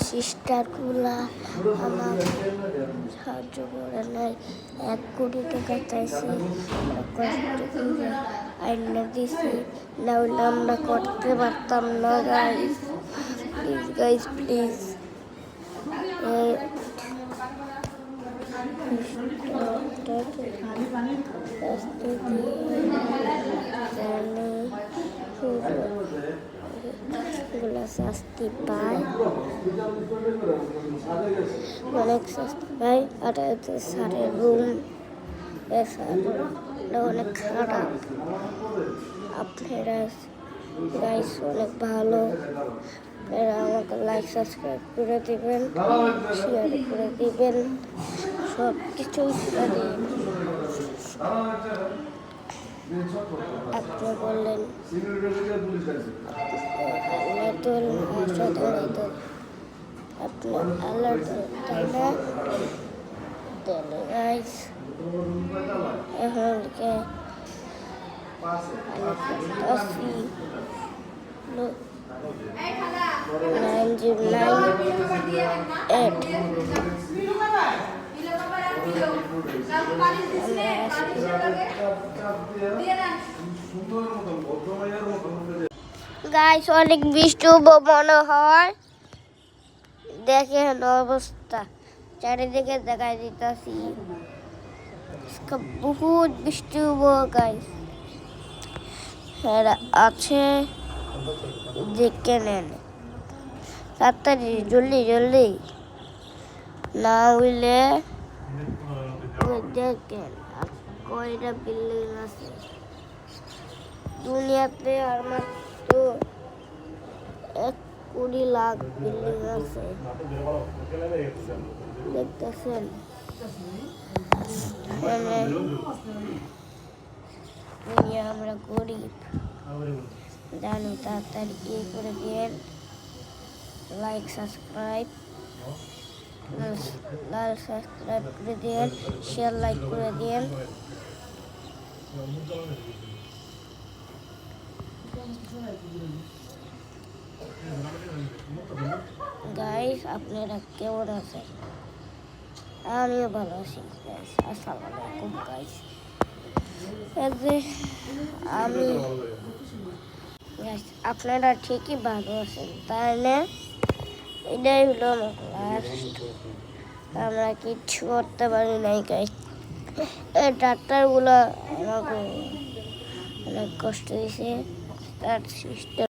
সিস্টারগুলা আমার সাহায্য করে নাই। 1 কোটি টাকা চাইছি, কষ্ট করে আইনা দিছি, না হলে আমরা করতে পারতাম না। গাইস প্লিজ, প্লিজ শাস্তি পায়, অনেক শাস্তি পায়। আর স্যারের রুম অনেক খারাপ। আপনারা গাইস অনেক ভালো, আপনারা আমাকে লাইক সাবস্ক্রাইব করে দিবেন, শেয়ার করে দিবেন, সব কিছুই আপনি বললেন আপনার আল্লাহ, তাই না? গাইস এখন গাইস অনেক বৃষ্টি মনে হয়। দেখেন অবস্থা, চারিদিকে দেখাই দিতেছি বহুত বৃষ্টি গাইস আছে। দেখে নেন তাড়াতাড়ি, জলদি না হইলে দেখেন কয়টা বিল্ডিং আছে দুনিয়াতে, আর মাত্র 1 কোটি লাখ বিল্ডিং আছে, দেখতেছেন? আমরা গরিব জানি। তাড়াতাড়ি করে দিন, লাইক সাবস্ক্রাইব করে দিন, শেয়ার লাইক করে দিন। গাইস আপনারা কেমন আছেন? আমিও ভালো আছি। আসসালামু আলাইকুম গাইস। আপনারা ঠিকই ভালো আছেন, তাই না? এটাই হলো লাস্ট, আমরা কিচ্ছু করতে পারি নাই গাইস। এই ডাক্তারগুলো আমাকে অনেক কষ্ট দিয়েছে, তার সিস্টেম